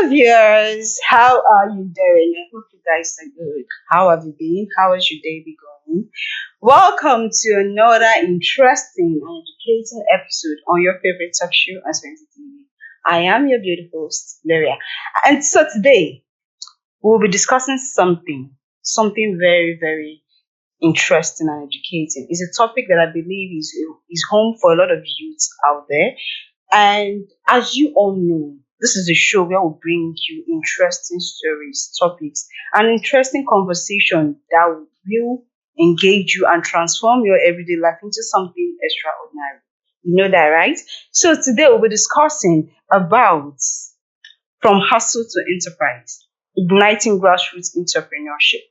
Viewers, how are you doing? I hope you guys are good. How have you been? How has your day been going? Welcome to another interesting and educating episode on your favorite talk show, Aspenty TV. I am your beautiful host, Gloria. And so today, we'll be discussing something very, very interesting and educating. It's a topic that I believe is home for a lot of youths out there. And as you all know, this is a show where we bring you interesting stories, topics, and interesting conversation that will engage you and transform your everyday life into something extraordinary. You know that, right? So today we'll be discussing about from hustle to enterprise, igniting grassroots entrepreneurship.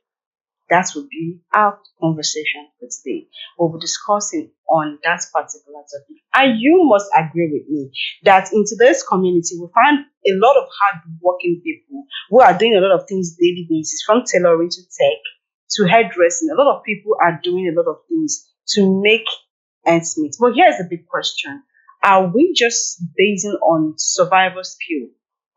That will be our conversation for today. We'll be discussing on that particular topic. And you must agree with me that in today's community, we find a lot of hardworking people who are doing a lot of things daily basis, from tailoring to tech to hairdressing. A lot of people are doing a lot of things to make ends meet. But here's the big question. Are we just basing on survival skill?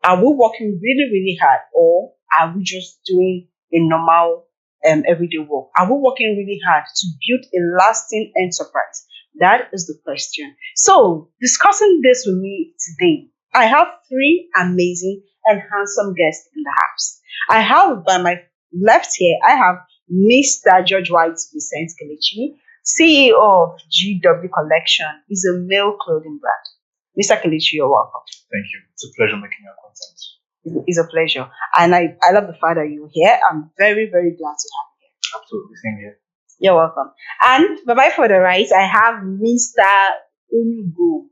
Are we working really, really hard, or are we just doing a normal everyday work? Are we working really hard to build a lasting enterprise? That is the question. So, discussing this with me today, I have three amazing and handsome guests in the house. I have by my left here, I have Mr. George White Vincent Kelechi, CEO of GW Collection. Is a male clothing brand. Mr. Kelechi, you're welcome. Thank you. It's a pleasure making your content. It's a pleasure. And I love the fact that you're here. I'm very, very glad to have you here. Absolutely. Same here. You're welcome. And by for the right, I have Mr. Onyugo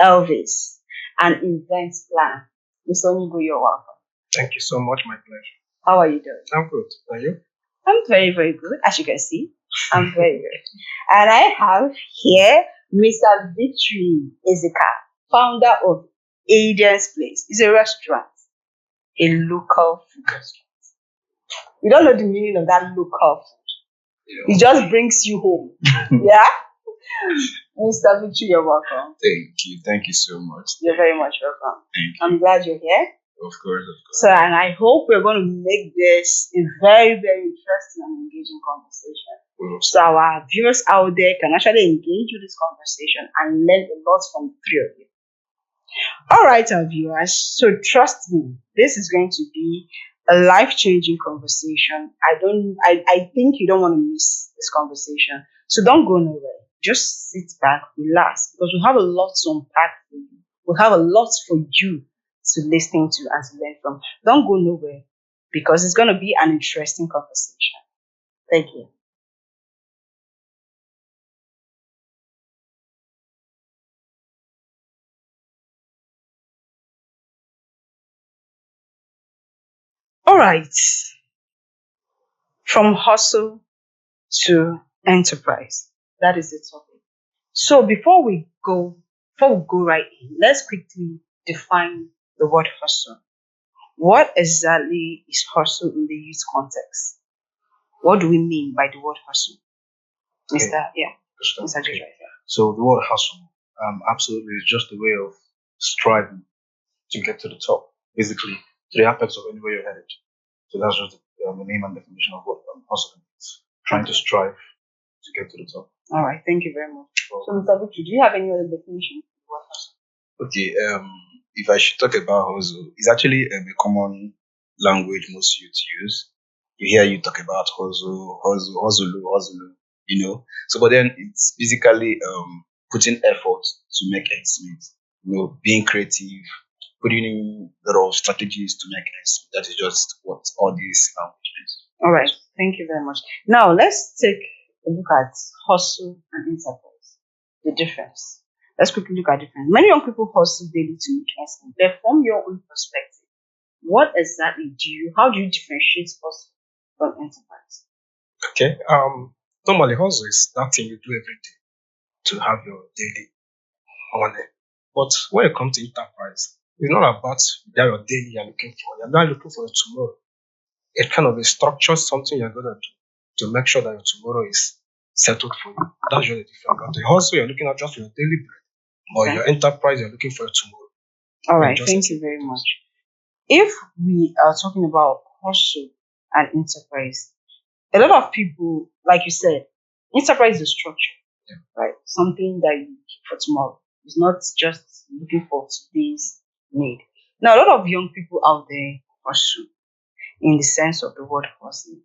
Elvis, an event planner. Mr. Onyugo, you're welcome. Thank you so much. My pleasure. How are you doing? I'm good. Are you? I'm very, very good. As you can see, I'm very good. And I have here Mr. Victory Ezeka, founder of Aiden's Place. It's a restaurant, a local food restaurant. You don't know the meaning of that local food. It just brings you home. Yeah? Mr. Victory, you're welcome. Thank you. Thank you so much. You're very much welcome. Thank you. I'm glad you're here. Of course. So, and I hope we're going to make this a very, very interesting and engaging conversation. So our viewers out there can actually engage with this conversation and learn a lot from the three of you. All right, our viewers. So trust me, this is going to be a life-changing conversation. I think you don't want to miss this conversation. So don't go nowhere. Just sit back, relax, because we have a lot to unpack for you. We have a lot for you to listen to and to learn from. Don't go nowhere, because it's going to be an interesting conversation. Thank you. All right. From hustle to enterprise. That is the topic. So before we go right in, let's quickly define the word hustle. What exactly is hustle in the youth context? What do we mean by the word hustle? Okay. Mr. Okay. So the word hustle, absolutely is just a way of striving to get to the top, basically, to the apex of anywhere you're headed. So that's just the name and definition of what hustle is. Trying to strive to get to the top. All right, thank you very much. So, Mr. Victor, do you have any other definition of what hustle? Okay, if I should talk about hustle, it's actually a common language most youth use. You hear you talk about hustle, you know. So, but then it's basically putting effort to make ends meet. You know, being creative, putting in a lot of strategies to make ends meet. That is just what all these language means. All right, thank you very much. Now let's take a look at hustle and enterprise. The difference. Let's quickly look at the difference. Many young people hustle daily to make ends meet. But from your own perspective, what exactly how do you differentiate hustle from enterprise? Okay. Normally hustle is that thing you do every day to have your daily money. But when it comes to enterprise, it's not about that your daily you're looking for. You're not looking for your tomorrow. It's kind of a structure, something you're gonna do to make sure that your tomorrow is settled for you. That's really different. But the hustle you're looking at just for your daily bread. Or your enterprise you're looking for your tomorrow. All right, thank you very much. If we are talking about hustle and enterprise, a lot of people, like you said, enterprise is structure, right? Something that you keep for tomorrow. It's not just looking for today's need. Now, a lot of young people out there hustle in the sense of the word hustling.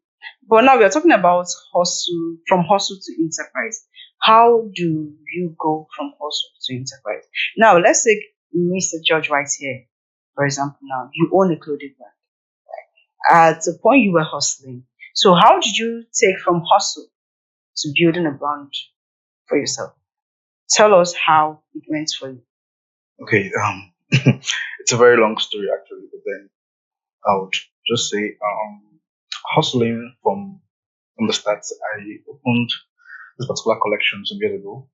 But now we are talking about hustle, from hustle to enterprise. How do you go from hustle to enterprise? Now, let's take Mr. George right here. For example, now you own a clothing brand. At the point you were hustling. So, how did you take from hustle to building a brand for yourself? Tell us how it went for you. Okay, it's a very long story actually, but then I would just say, hustling from the start. I opened this particular collection some years ago.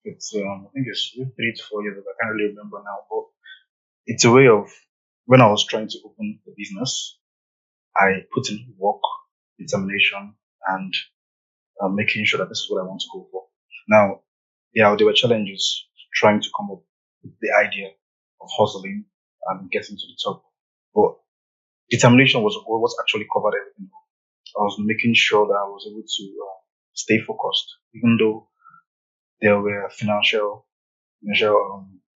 It's I think it's 3 to 4 years ago. I can't really remember now, but it's a way of when I was trying to open the business, I put in work, determination, and making sure that this is what I want to go for. Now, yeah, there were challenges trying to come up with the idea of hustling and getting to the top, but determination was what actually covered everything. I was making sure that I was able to stay focused, even though there were financial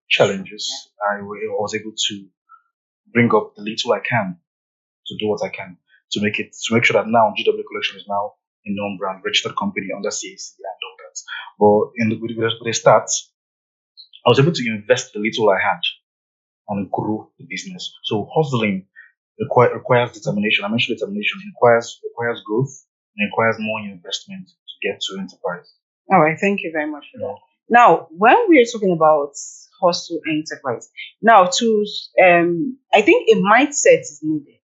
challenges. Was able to bring up the little I can to do what I can to make sure that now GW Collection is now a known brand, registered company under CAC and all that. But with the start, I was able to invest the little I had and grow the business. So hustling requires determination. I mentioned determination. It requires growth and requires more investment to get to enterprise. All right, thank you very much for that. Now, when we are talking about hustle and enterprise, now I think a mindset is needed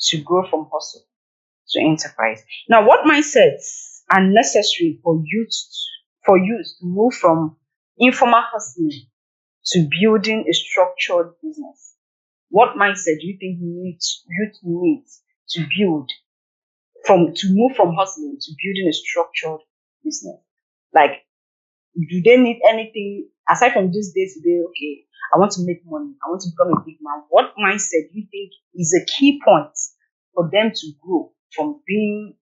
to grow from hustle to enterprise. Now, what mindsets are necessary for youth to move from informal hustling to building a structured business? What mindset do you think youth needs to build to move from hustling to building a structured business? Like, do they need anything aside from this day to day? Okay, I want to make money. I want to become a big man. What mindset do you think is a key point for them to grow from being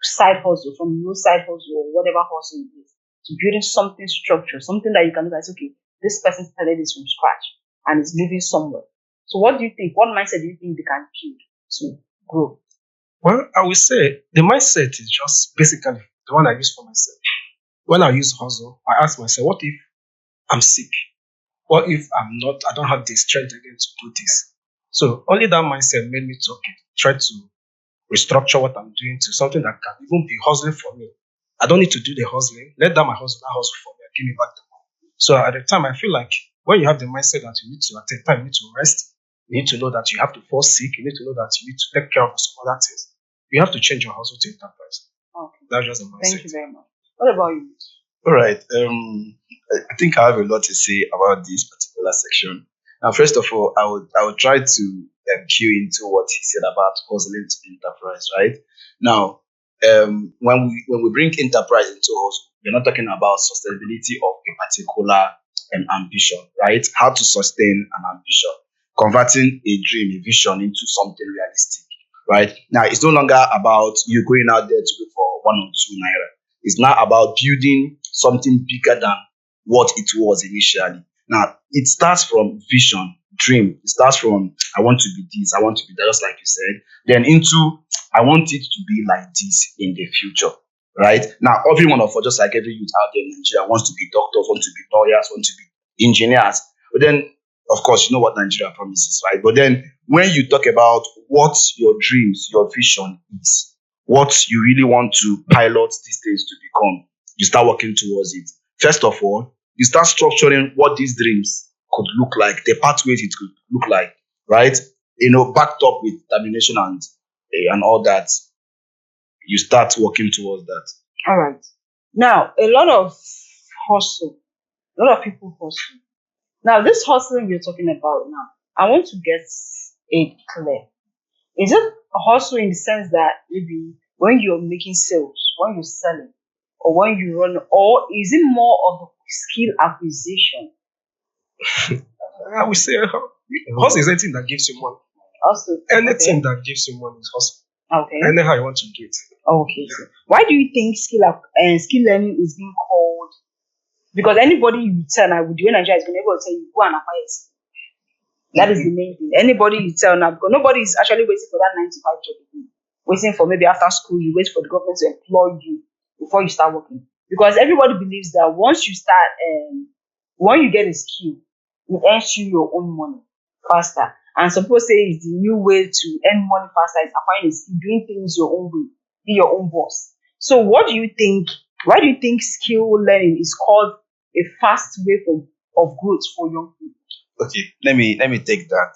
side hustle, from no side hustle or whatever hustle it is, to building something structured, something that you can realize, okay, this person started this from scratch and is moving somewhere. So what do you think? What mindset do you think they can build to grow? Well, I will say the mindset is just basically the one I use for myself. When I use hustle, I ask myself, what if I'm sick? What if I don't have the strength again to do this? So only that mindset made me to try to restructure what I'm doing to something that can even be hustling for me. I don't need to do the hustling. Let that my hustle, that hustle for me and give me back the money. So at the time, I feel like when you have the mindset that you need to, at the time, you need to rest. You need to know that you have to fall sick. You need to know that you need to take care of some other things. You have to change your hustle to enterprise. Okay, That's just the thank mindset. you very much. What about you? All right. I think I have a lot to say about this particular section. Now, first of all, I would try to cue into what he said about hustling to enterprise. Right now, when we bring enterprise into hustle, we're not talking about sustainability of a particular ambition. Right? How to sustain an ambition, converting a dream, a vision into something realistic. Right now, it's no longer about you going out there to look for 1 or 2 naira. It's now about building something bigger than what it was initially. Now, it starts from vision, dream. It starts from I want to be this, I want to be that, just like you said. Then into I want it to be like this in the future. Right now, every one of us, just like every youth out there in Nigeria, wants to be doctors, want to be lawyers, want to be engineers. But then, of course, you know what Nigeria promises, right? But then, when you talk about what your dreams, your vision is, what you really want to pilot these things to become, you start working towards it. First of all, you start structuring what these dreams could look like, the pathways it could look like, right? Backed up with determination and all that. You start working towards that. All right. Now, a lot of hustle, a lot of people hustle. Now, this hustling we're talking about now, I want to get it clear. Is it a hustle in the sense that maybe when you're making sales, when you're selling, or when you run, or is it more of a skill acquisition? I would say hustle is anything that gives you money. Also, Anything okay. that gives you money is hustle. Okay. Anyhow you want to do it. Okay. So why do you think skill learning is being called? Because anybody you tell now with the way Nigeria is going to tell you go and acquire it. That is the main thing. Anybody you tell now, because nobody is actually waiting for that 9 to 5 job again. Waiting for maybe after school, you wait for the government to employ you before you start working. Because everybody believes that once you start, when you get a skill, it earns you your own money faster. And suppose say it's the new way to earn money faster is acquiring a skill, doing things your own way, be your own boss. So what do you think? Why do you think skill learning is called a fast way of growth for young people? Okay, let me take that.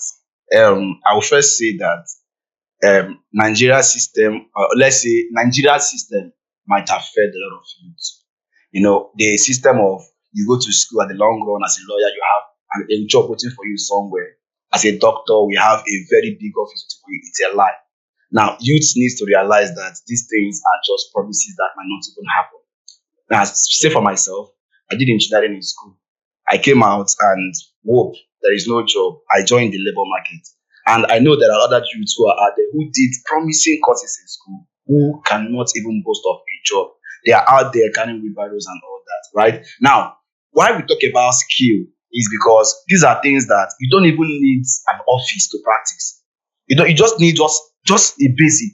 I will first say that Nigeria system, let's say Nigeria system might have fed a lot of youth. The system of you go to school at the long run as a lawyer, you have a job waiting for you somewhere. As a doctor, we have a very big office waiting for you. It's a lie. Now, youth needs to realize that these things are just promises that might not even happen. Now, say for myself, I did engineering in school. I came out and whoop, there is no job. I joined the labor market. And I know there are other youths who are out there who did promising courses in school who cannot even boast of a job. They are out there carrying wheelbarrows and all that, right? Now, why we talk about skill is because these are things that you don't even need an office to practice. You just need just a basic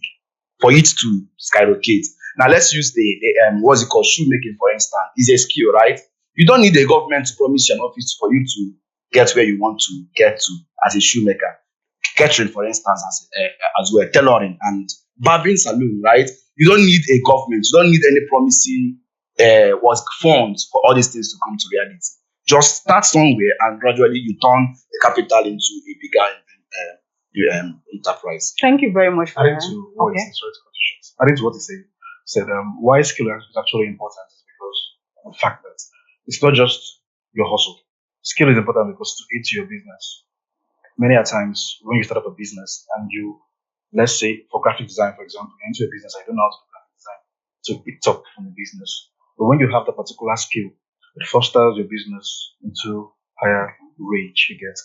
for it to skyrocket. Now let's use the what's it called, shoemaking for instance. Is a skill, right? You don't need a government to promise you an office for you to get where you want to get to as a shoemaker. Catering, for instance, as well, tailoring and barbering saloon, right? You don't need a government. You don't need any promising funds for all these things to come to reality. Just start somewhere and gradually you turn the capital into a bigger enterprise. Thank you very much for Adding that. to what Okay. he sorry to cut you short. Adding to what he said why skill is actually important is because of the fact that it's not just your hustle. Skill is important because to aid to your business. Many a times when you start up a business and you, let's say for graphic design, for example, you're into a business, I don't know how to do graphic design, so it's up from the business. But when you have that particular skill, it fosters your business into higher range you get.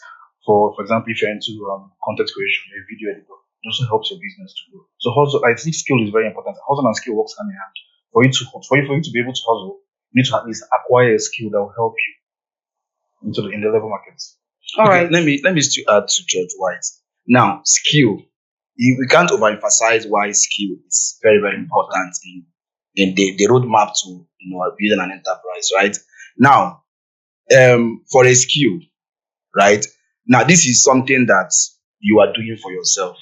For example, if you're into content creation, you're a video editor, it also helps your business to grow. So hustle, I think skill is very important. Hustle and skill works hand in hand. For you to be able to hustle, you need to at least acquire a skill that will help you in the labor markets. All Okay, right. let me still add to George White. Now, skill. We can't overemphasize why skill is very, very important in the roadmap to building an enterprise, right? Now, for a skill, right? Now, this is something that you are doing for yourself.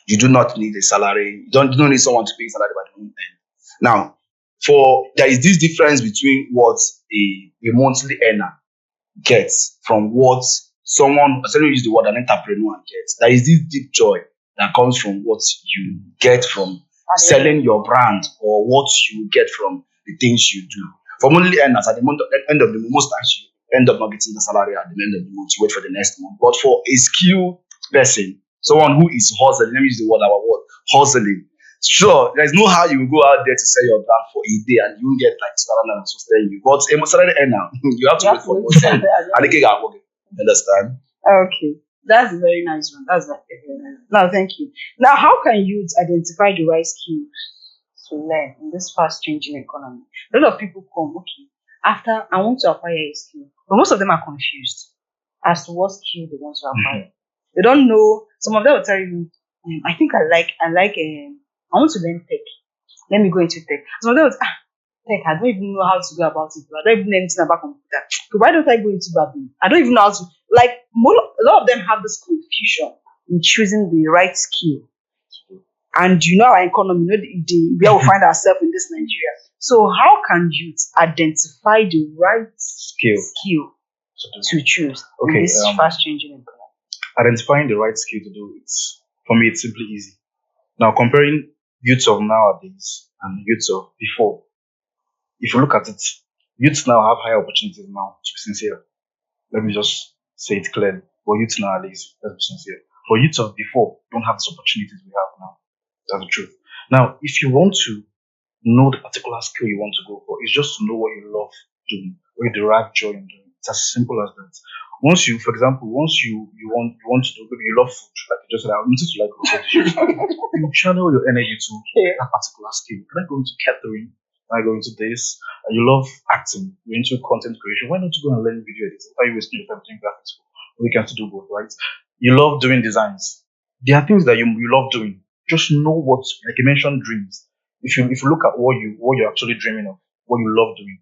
You do not need a salary. You don't need someone to pay salary by the month end. Now, for there is this difference between what a monthly earner gets from what someone, let me use the word, an entrepreneur gets. There is this deep joy that comes from what you get from selling your brand or what you get from the things you do. For monthly earners, at the end of the month, most times you end up not getting the salary at the end of the month. You wait for the next month. But for a skilled person, someone who is hustling, let me use the word, our word, hustling. Sure, there's no how you will go out there to sell your brand for a day and you won't get like 2,000 to sustain you. But a salary earner, you have to You wait have to for wait. months end and the cake are working. Understand? Okay. That's a very nice one. That's a very nice one. Now, thank you. Now, how can youth identify the right skills to learn in this fast changing economy? A lot of people come, okay, after I want to acquire a skill, but most of them are confused as to what skill they want to acquire. They don't know. Some of them will tell you, I think I want to learn tech. Let me go into tech. Some of them will tech, I don't even know how to go about it. I don't even know anything about computer. So why don't I go into Babylon? I don't even know how to, like, a lot of them have this confusion in choosing the right skill. And you know our economy, you know where we find ourselves in this Nigeria. So how can youth identify the right skill to choose in Okay, this fast changing economy? identifying the right skill to do it's for me it's simply easy. Now comparing youths of nowadays and youths of before, if you look at it, youths now have higher opportunities now, to be sincere. Let me just say it clearly. But youths nowadays, let's be sincere. But youths of before don't have these opportunities we have now. That's the truth. Now, if you want to know the particular skill you want to go for, it's just to know what you love doing, what you derive joy in doing. It's as simple as that. Once you, for example, once you want to do, maybe you love food, like you just said, I'm noticed to like local dishes. You channel your energy to Yeah. that particular skill. Can I go into catering? Can I go into this? You love acting. You're into content creation. Why don't you go and learn video editing? Why are you wasting your time doing graphics? We can still do both, right? You love doing designs. There are things that you love doing. Just know what, like you mentioned, dreams. If you look at what you're actually dreaming of, what you love doing,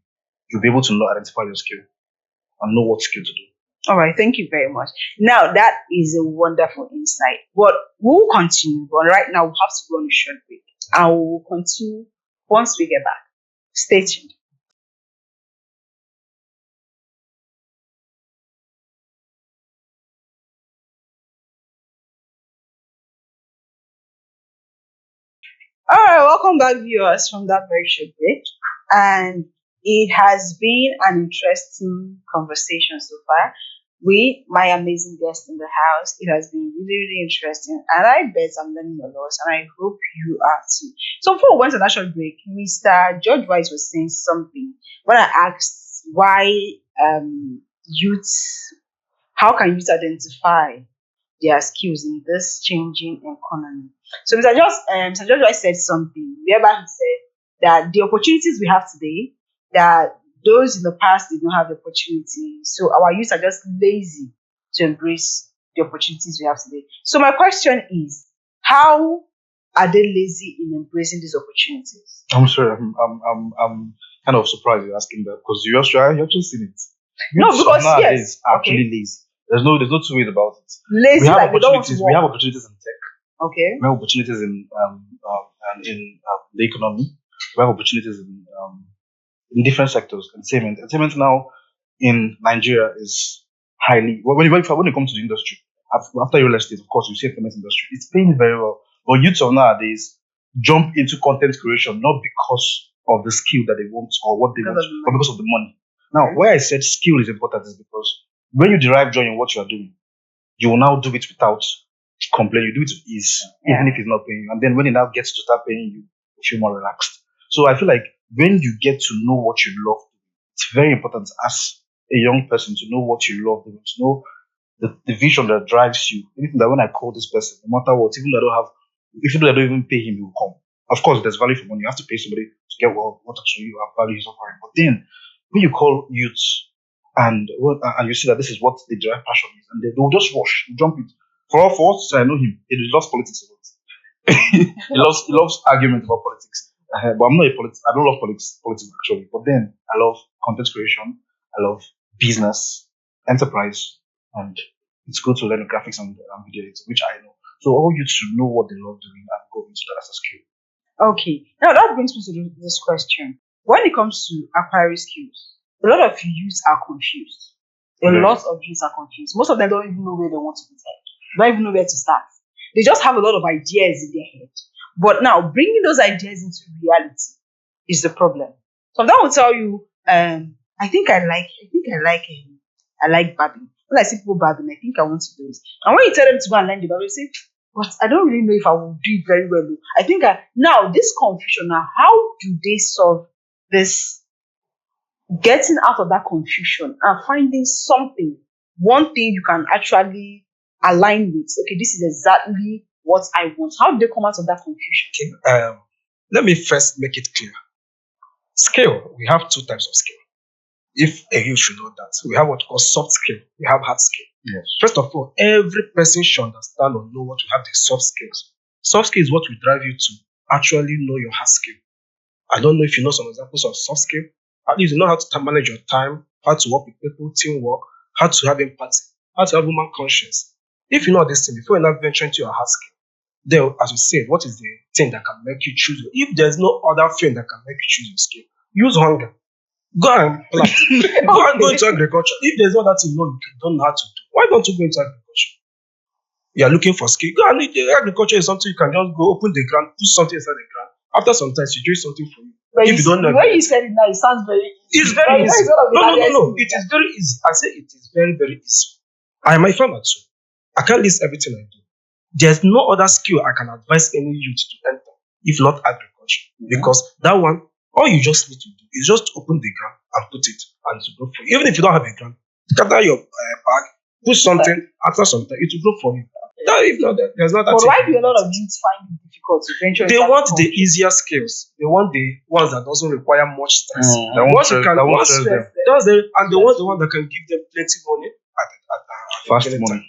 you'll be able to know, identify your skill and know what skill to do. All right, thank you very much. Now that is a wonderful insight. But we'll continue. But right now we have to go on a short break. And we'll continue once we get back. Stay tuned. All right, welcome back, viewers, from that very short break. And it has been an interesting conversation so far with my amazing guest in the house. It has been really, really interesting. And I bet I'm learning a lot, and I hope you are too. So, before we went to that short break, Mr. George Wise was saying something when I asked why youth, how can youth identify their skills in this changing economy. So Mr. Joshua said something whereby he said that the opportunities we have today, that those in the past did not have the opportunity. So our youth are just lazy to embrace the opportunities we have today. So my question is, how are they lazy in embracing these opportunities? I'm sorry, I'm kind of surprised you're asking that because you're just seen it. No, Youths of because nowadays yes, are okay, actually lazy. There's no two ways about it. lazy We have like they don't want to opportunities. We work. have opportunities in tech. Okay, We have opportunities in the economy. We have opportunities in different sectors. Entertainment now in Nigeria is highly when it comes to the industry. After real estate, of course, you see entertainment industry. It's paying very well. But youths of nowadays jump into content creation not because of the skill that they want or what they because want, of the but money. because of the money. Now, why I said skill is important is because when you derive joy in what you are doing, you will now do it without complaint. You do it with ease, even if it's not paying you. And then when it now gets to start paying you, you feel more relaxed. So I feel like when you get to know what you love, it's very important as a young person to know what you love doing, to know the vision that drives you. Anything that when I call this person, no matter what, even though even though I don't even pay him, he will come. Of course, there's value for money. You have to pay somebody to get what actually you have value is offering. But then when you call youths and you see that this is what they derive passion is, and they will just rush, jump it. For us, I know him. He loves politics a lot. He loves argument about politics. But I'm not a politics. I don't love politics actually. But then I love content creation. I love business, enterprise, and it's good to learn graphics and video editing, which I know. So all you should know what they love doing and go into that as a skill. Okay, now that brings me to this question. When it comes to acquiring skills, a lot of youths are confused. A Very. lot of youths are confused. Most of them don't even know where they want to be taken, don't even know where to start. They just have a lot of ideas in their head. But now, bringing those ideas into reality is the problem. So that will tell you, I like barbing. When I see people barbing, I think I want to do this. And when you tell them to go and learn the barbing, they say, but I don't really know if I will do it very well. Though. Now this confusion. Now, how do they solve this? Getting out of that confusion and finding something, one thing you can actually align with. Okay, this is exactly what I want. How do they come out of that confusion? Okay. Let me first make it clear. Skill, we have two types of skill. If a youth should know that, we have what we call soft skill, we have hard skill. Yes. First of all, every person should understand or know what we have the soft skills. Soft skill is what will drive you to actually know your hard skill. I don't know if you know some examples of soft skill. At least you know how to manage your time, how to work with people, teamwork, how to have empathy, how to have human conscience. If you know this thing before you now venture into your hard skill, then as we said, what is the thing that can make you choose? If there's no other thing that can make you choose your skill, use hunger. Go and plant. Go into agriculture. If there's no other thing you don't know how to do, why don't you go into agriculture? You are looking for skill. Go and agriculture is something you can just go open the ground, put something inside the ground. After some time, you do something for you. But If you don't know, the way you said it now, it sounds very easy. it's very Like, easy. that's one of the No. hardest things. It is very easy. I say it is very, very easy. I am a farmer too. I can't list everything I do. There's no other skill I can advise any youth to enter if not agriculture. Because that one, all you just need to do is just open the ground and put it and to go for it. Even if you don't have a ground, Scatter your bag, put something, after some time, it will grow for you. That, if not, there's not that But thing. why do a lot of youths find it difficult to venture They into want the agriculture? easier skills. They want the ones that doesn't require much stress. That won't Once you stress- can, that won't once stress them. that's and they want the one that can give them plenty money at Fast any money. time.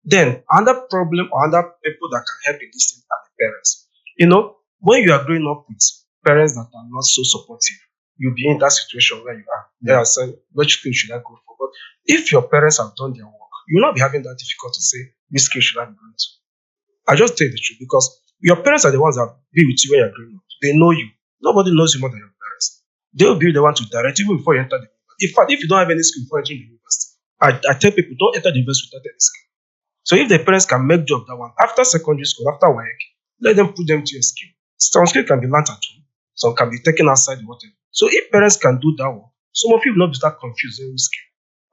Then another problem or other people that can help in this thing are the parents. You know, when you are growing up with parents that are not so supportive, you'll be in that situation where you are. They are saying, which skill should I go for? But if your parents have done their work, you will not be having that difficulty to say, which skill should I be going to? I just tell you the truth because your parents are the ones that be with you when you're growing up. They know you. Nobody knows you more than your parents. They'll be the one to direct you even before you enter the university. In fact, if you don't have any skill before entering the university, I tell people don't enter the university without any skill. So if the parents can make job that one after secondary school, after work, let them put them to a skill. Some skill can be learnt at home, some can be taken outside the whatever. So if parents can do that one, some of you will not be start confusing with skill.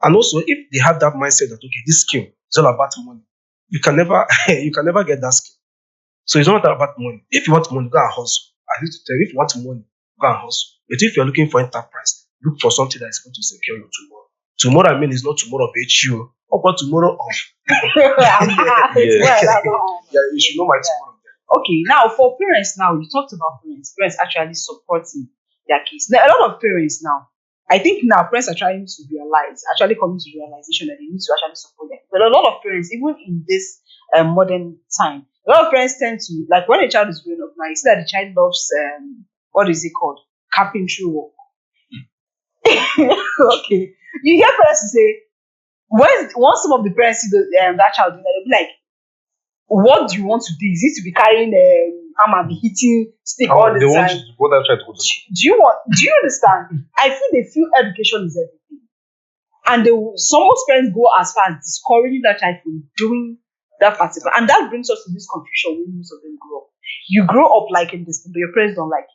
And also if they have that mindset that okay, this skill is all about money, you can never you can never get that skill. So it's not about money. If you want money, go and hustle. I need to tell you, if you want money, go and hustle. But if you're looking for enterprise, look for something that is going to secure you tomorrow. Tomorrow, I mean, is not tomorrow of HU, but tomorrow of. Yeah, you should know my tomorrow. Okay, now for parents, now you talked about parents actually supporting their kids. Now, a lot of parents now, I think now parents are trying to realize, actually coming to realization that they need to actually support them. But a lot of parents, even in this modern time, a lot of parents tend to, like when a child is growing up now, you see that the child loves, what is it called? Carpentry work. Okay. You hear parents say, once some of the parents see that child doing that, they'll be like, what do you want to do? Is it to be carrying hammer, be hitting stick all the They want time? you to go that try to go to Do you understand? I feel they feel education is everything. And some most parents go as far as discouraging that child from doing that particular. And that brings us to this confusion when most of them grow up. You grow up liking this thing, but your parents don't like it.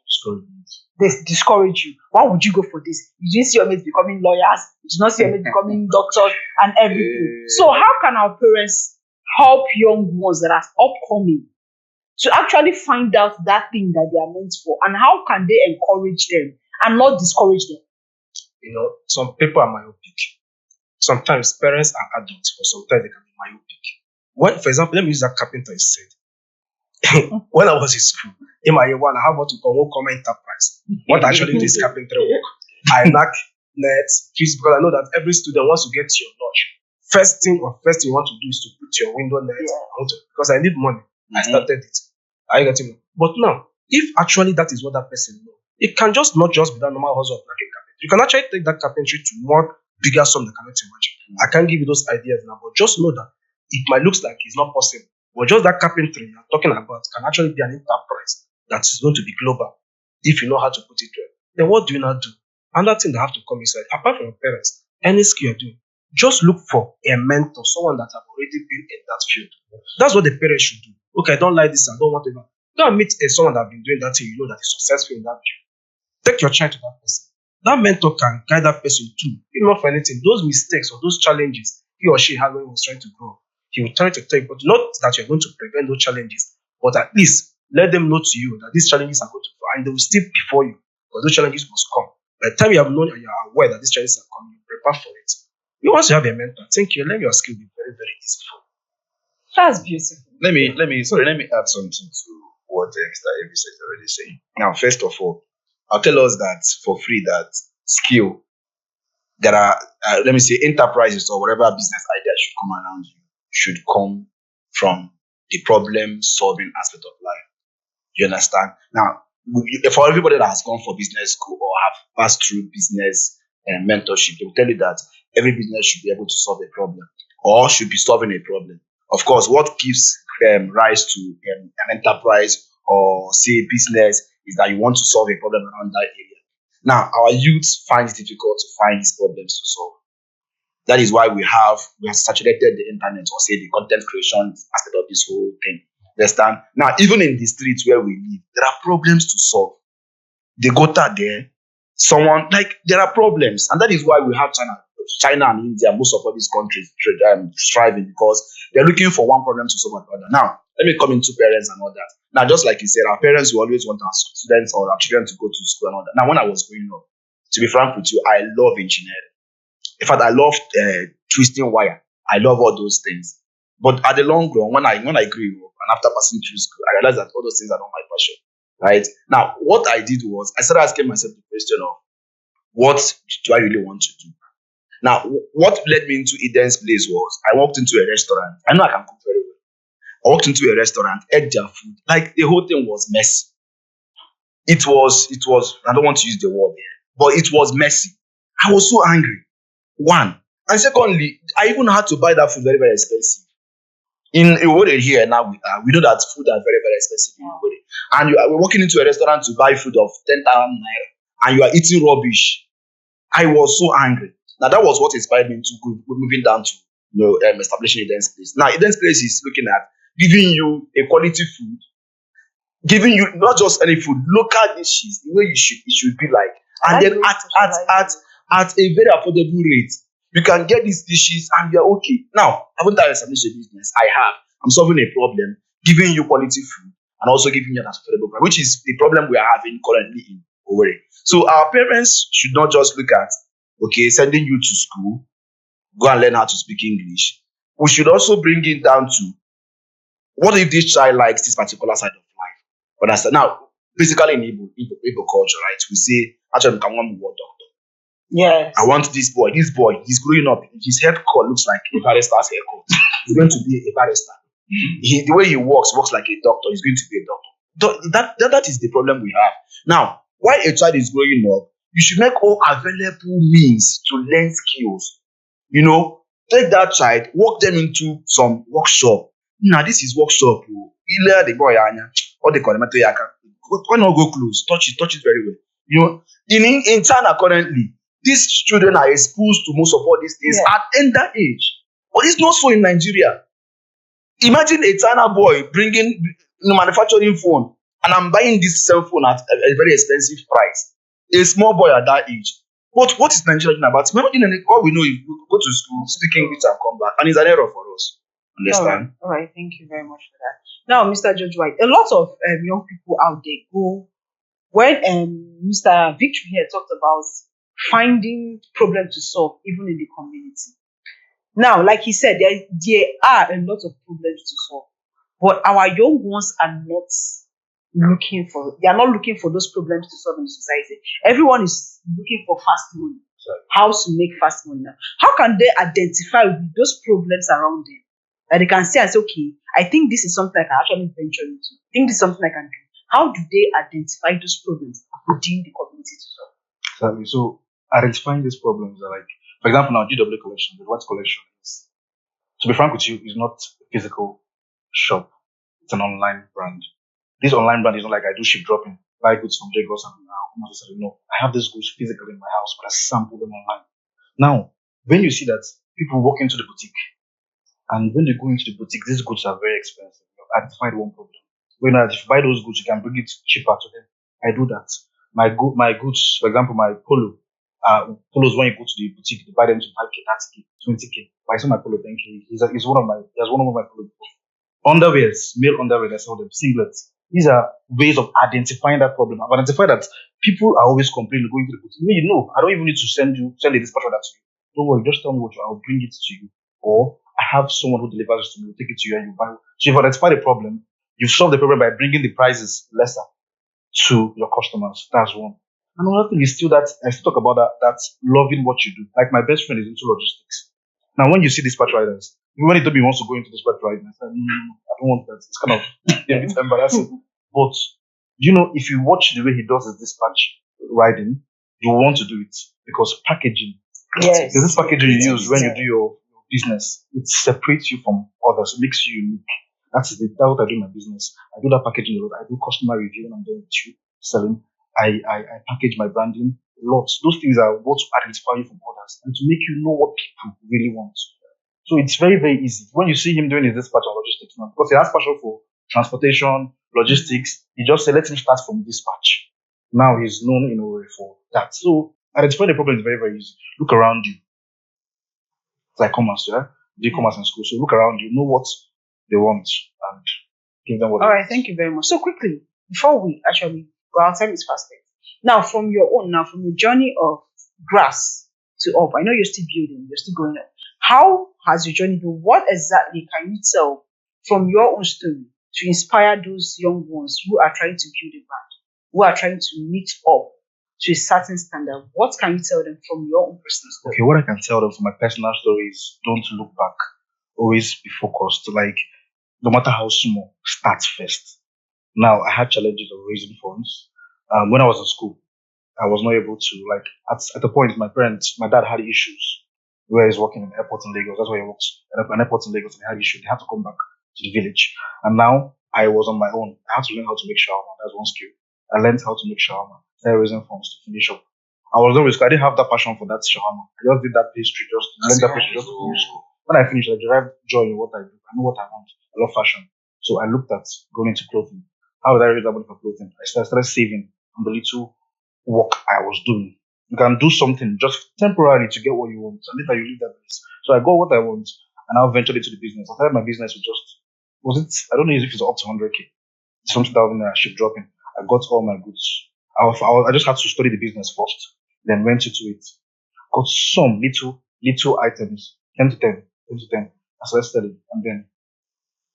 They discourage you. Why would you go for this? You didn't see your mates becoming lawyers. You did not see your mates becoming doctors and everything. So how can our parents help young ones that are upcoming to actually find out that thing that they are meant for? And how can they encourage them and not discourage them? You know, some people are myopic. Sometimes parents are adults, but sometimes they can be myopic. When, for example, let me use that carpenter you said. When I was in school, in my year one, I have what we call common enterprise. What I actually do is carpentry work. I knock nets, trees, because I know that every student wants to get to your lodge. First thing you want to do is to put your window net because I need money. I started it. Are you getting me? But now, if actually that is what that person knows, it can just not just be that normal hustle of knocking carpentry. You can actually take that carpentry to more bigger sum than cannot imagine. I can't give you those ideas now, but just know that it might look like it's not possible. But just that carpentry you're talking about can actually be an enterprise that is going to be global if you know how to put it well. Then what do you now do? Another thing that have to come inside, apart from your parents, any skill you're doing, just look for a mentor, someone that have already been in that field. That's what the parents should do. Okay, I don't like this, I don't want to. Go and meet someone that have been doing that thing, you know that is successful in that field. Take your child to that person. That mentor can guide that person through, even not for anything, those mistakes or those challenges he or she had when he was trying to grow. He will try to take, but not that you're going to prevent those challenges, but at least let them know to you that these challenges are going to come and they will still before you, but those challenges must come. By the time you have known and you are aware that these challenges are coming, you prepare for it. You once you have a mentor, I think you let your skill be very, very easy for you. That's beautiful. Let me add something to what Mr. Evie is already saying. Now, first of all, I'll tell us that for free that skill, there are let me say enterprises or whatever business idea should come around you should come from the problem solving aspect of life. You understand? Now, for everybody that has gone for business school or have passed through business mentorship, they will tell you that every business should be able to solve a problem or should be solving a problem. Of course, what gives rise to an enterprise or say business is that you want to solve a problem around that area. Now, our youth find it difficult to find these problems to solve. That is why we have saturated the internet or say the content creation aspect of this whole thing. Understand? Now, even in the streets where we live, there are problems to solve. The gutter there, someone like there are problems, and that is why we have China and India, most of all these countries striving because they're looking for one problem to solve another. Now, let me come into parents and all that. Now, just like you said, our parents will always want our students or our children to go to school and all that. Now, when I was growing up, to be frank with you, I love engineering. In fact, I love twisting wire. I love all those things. But at the long run, when I grew up and after passing through school, I realized that all those things are not my passion. Right now, what I did was I started asking myself the question of what do I really want to do. Now, what led me into Eden's place was I walked into a restaurant. I know I can cook very well. I walked into a restaurant, ate their food. Like the whole thing was messy. It was, I don't want to use the word here, but it was messy. I was so angry. One. And secondly, I even had to buy that food very, very expensive. In Iwode here now, we know that food are very, very expensive in Iwode. And we're walking into a restaurant to buy food of 10,000 naira and you are eating rubbish. I was so angry. Now that was what inspired me to go moving down to establishing Eden's place. Now Eden's place is looking at giving you a quality food, giving you not just any food, local dishes, the way it should be like, and then at a very affordable rate. You can get these dishes and you're okay. Now, haven't I established a business? I have. I'm solving a problem, giving you quality food, and also giving you an affordable price, which is the problem we are having currently in Owerri. So our parents should not just look at sending you to school, go and learn how to speak English. We should also bring it down to what if this child likes this particular side of life? Understand? Now, basically in Igbo culture, right? We say, actually, I want to doctor. Yes. I want this boy, he's growing up. His haircut looks like a barrister's haircut. He's going to be a barrister. The way he walks like a doctor. He's going to be a doctor. That is the problem we have. Now, while a child is growing up, you should make all available means to learn skills. Take that child, walk them into some workshop. Now, this is workshop. The boy, or the why not go close? Touch it very well. In China currently, these children are exposed to most of all these things at tender age. But it's not so in Nigeria. Imagine a China boy bringing manufacturing phone, and I'm buying this cell phone at a very expensive price. A small boy at that age. But what is Nigeria doing about it? All we know is we go to school, speak English, and come back, and it's an error for us. Understand? All right. Thank you very much for that. Now, Mr. George White, a lot of young people out there go when Mr. Victory here talked about finding problems to solve even in the community. Now, like he said, there are a lot of problems to solve, but our young ones are not they are not looking for those problems to solve in society. Everyone is looking for fast money. How to make fast money now. How can they identify with those problems around them? That they can say and say, okay, I think this is something I can actually venture into. I think this is something I can do. How do they identify those problems within the community to solve? Exactly. So identifying these problems are like, for example, now GW collection, the what collection is, to be frank with you, is not a physical shop. It's an online brand. This online brand is not like I do ship dropping, buy goods from Lagos and no. I have these goods physically in my house, but I sample them online. Now, when you see that people walk into the boutique, and when they go into the boutique, these goods are very expensive. You've identified one problem. When if you buy those goods, you can bring it cheaper to them. I do that. My goods, for example, my polos, when you go to the boutique, they buy them to 5K, 30K, 20K. But I saw my polo 10K. He has one of my polos. Underwears, male underwear, I sell them, singlets. These are ways of identifying that problem. I've identified that people are always complaining going to the boutique. I don't even need to send a dispatcher that to you. Don't worry, just tell me what I'll bring it to you. Or I have someone who delivers it to me, will take it to you and you buy it. So you've identified the problem, you've solved the problem by bringing the prices lesser to your customers. That's one. And another thing is still that I still talk about that's loving what you do. Like my best friend is into logistics. Now when you see dispatch riders, when he told me he wants to go into dispatch riding, I said, I don't want that. It's kind of a bit embarrassing. But if you watch the way he does his dispatch riding, you want to do it because packaging. Yes. There's this packaging you use when you do your business. It separates you from others. It makes you unique. That's what I do in my business. I do that packaging a lot. I do customer review when I'm doing with you selling. I package my branding lots. Those things are what identify you from others and to make you know what people really want. So it's very, very easy. When you see him doing his dispatch and logistics now, because he has passion for transportation, logistics, he just said, let him start from dispatch. Now he's known in a way for that. So identifying the problem is very, very easy. Look around you. It's like commerce, yeah? Do commerce in school. So look around you, know what they want and give them what they want. All right, thank you very much. So quickly, before we actually go, our time is fasting. Now, from your journey of grass to up? I know you're still building, you're still going up. How has your journey been? What exactly can you tell from your own story to inspire those young ones who are trying to build a brand, who are trying to meet up to a certain standard? What can you tell them from your own personal story? Okay, what I can tell them from my personal story is don't look back. Always be focused. Like, no matter how small, start first. Now, I had challenges of raising funds. When I was in school, I was not able to, like, at the point, my dad had issues where he's working in an airport in Lagos. That's where he works, at an airport in Lagos, and he had issues. They had to come back to the village. And now I was on my own. I had to learn how to make shawarma. That's one skill. I learned how to make shawarma. Started raising funds to finish up. I was always, I didn't have that passion for that shawarma. I just did that pastry, just learned that pastry just to finish school. When I finished, I derived joy in what I do. I know what I want. I love fashion. So I looked at going into clothing. How did I raise that money for clothing? I started saving on the little work I was doing. You can do something just temporarily to get what you want, and later you leave that place. So I got what I want, and I ventured into the business. I started my business with just, was it, I don't know if it's up to 100K, something thousand naira ship dropping. I got all my goods. I just had to study the business first, then went into it. Got some little items, 10 to 10, 10 to 10. I started selling, and then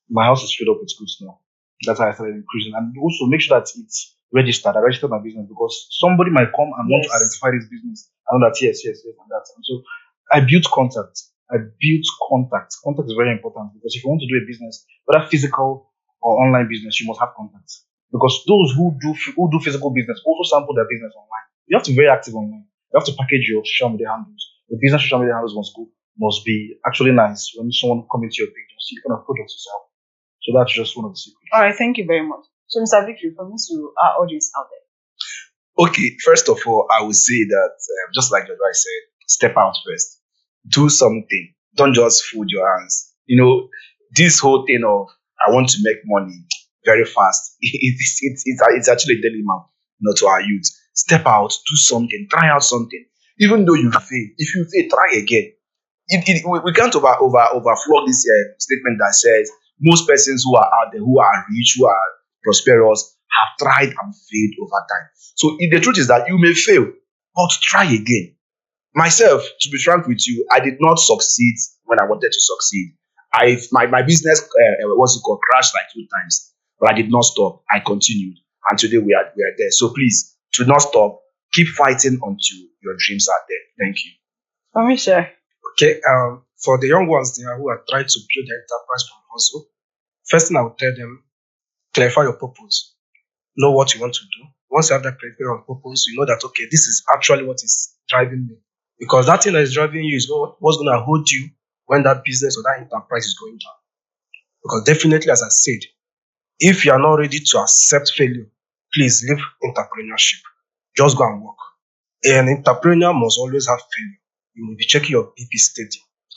my house is filled up with goods now. That's how I started increasing. And also make sure that it's registered. I registered my business because somebody might come and want to Yes. identify this business. I know that yes, and that. And so I built contact. Contact is very important because if you want to do a business, whether physical or online business, you must have contacts. Because those who do physical business also sample their business online. You have to be very active online. You have to package your social media handles. Your business social media handles must be actually nice when someone comes into your page and see the kind of products you sell. So that's just one of the secrets. All right, thank you very much. So, Mr. Victory, for me to our audience out there. Okay, first of all, I would say that just like Joshua said, step out first. Do something. Don't just fold your hands. This whole thing of I want to make money very fast. It's actually a dilemma, to our youth. Step out, do something, try out something. Even though you fail, if you fail, try again. We can't overflow this statement that says most persons who are out there, who are rich, who are prosperous, have tried and failed over time. So the truth is that you may fail, but try again. Myself, to be frank with you, I did not succeed when I wanted to succeed. My business what's it called, crashed like 2 times, but I did not stop. I continued, and today we are there. So please, do not stop. Keep fighting until your dreams are there. Thank you. For me, sir. Okay, for the young ones there who are trying to build their enterprise from hustle, first thing I would tell them, clarify your purpose. Know what you want to do. Once you have that clarity on purpose, you know that, okay, this is actually what is driving me. Because that thing that is driving you is what's going to hold you when that business or that enterprise is going down. Because definitely, as I said, if you are not ready to accept failure, please leave entrepreneurship. Just go and work. An entrepreneur must always have failure. You will be checking your BP steady.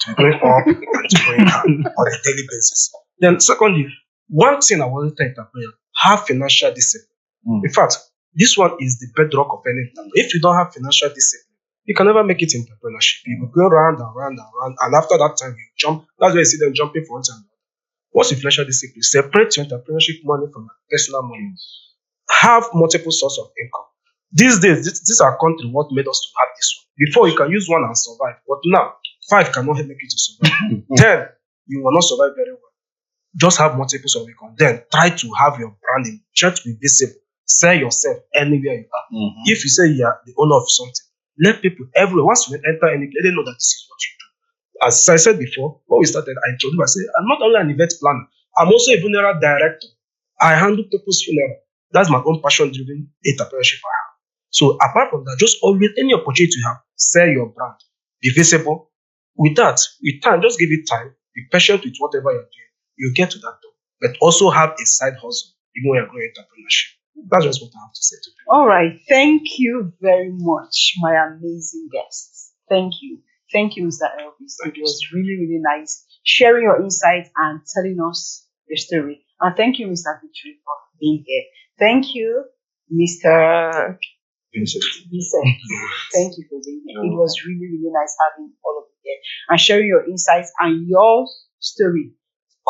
It will be going up and it's going down on a daily basis. Then, secondly, one thing I want to tell entrepreneur, have financial discipline. In fact, this one is the bedrock of any entrepreneur. If you don't have financial discipline, you can never make it in entrepreneurship. You will go round and round and round, and after that time, you jump. That's why you see them jumping for one time. What's your financial discipline? Separate your entrepreneurship money from your personal money. Have multiple sources of income. These days, this our country, what made us to have this one. Before, you can use one and survive, but now, 5 cannot make you to survive. 10, you will not survive very well. Just have multiples of income. Then try to have your branding. Try to be visible. Sell yourself anywhere you are. If you say you are the owner of something, let people everywhere. Once you enter any, let them know that this is what you do. As I said before, when we started, I told you, I said, I'm not only an event planner, I'm also a funeral director. I handle people's funeral. That's my own passion-driven entrepreneurship I have. So apart from that, just always any opportunity you have, sell your brand, be visible. With that, with time, just give it time. Be patient with whatever you're doing. You get to that door, but also have a side hustle, even when you're growing entrepreneurship. That's just what I have to say to people. All right. Thank you very much, my amazing guests. Thank you. Thank you, Mr. Elvis. It was really, really nice sharing your insights and telling us your story. And thank you, Mr. Victory, for being here. Thank you, Mr. Vincent. Vincent. Thank you for being here. It was really, really nice having all of you here and sharing your insights and your story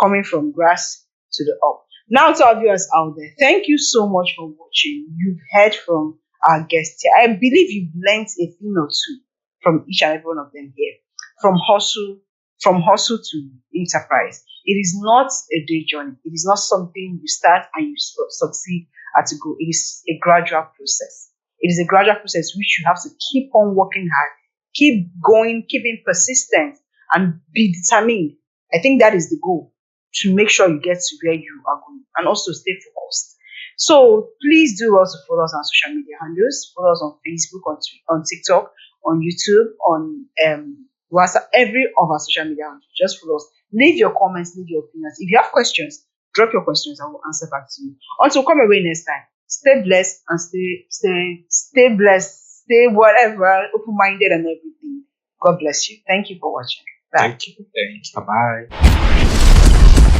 coming from grass to the up. Now, to our viewers out there, thank you so much for watching. You've heard from our guests here. I believe you've learned a thing or two. from each and every one of them here. From hustle to enterprise. It is not a day journey. It is not something you start and you succeed at a go. It is a gradual process. It is a gradual process which you have to keep on working hard, keep going, keep being persistent, and be determined. I think that is the goal, to make sure you get to where you are going, and also stay focused. So please do also follow us on social media handles. Follow us on Facebook, on TikTok, on YouTube, on WhatsApp, every of our social media handles. Just follow us. Leave your comments, leave your opinions. If you have questions, drop your questions and we'll answer back to you. Until come away next time. Stay blessed and stay blessed. Stay whatever, open minded and everything. God bless you. Thank you for watching. Bye. Thank you. Bye bye.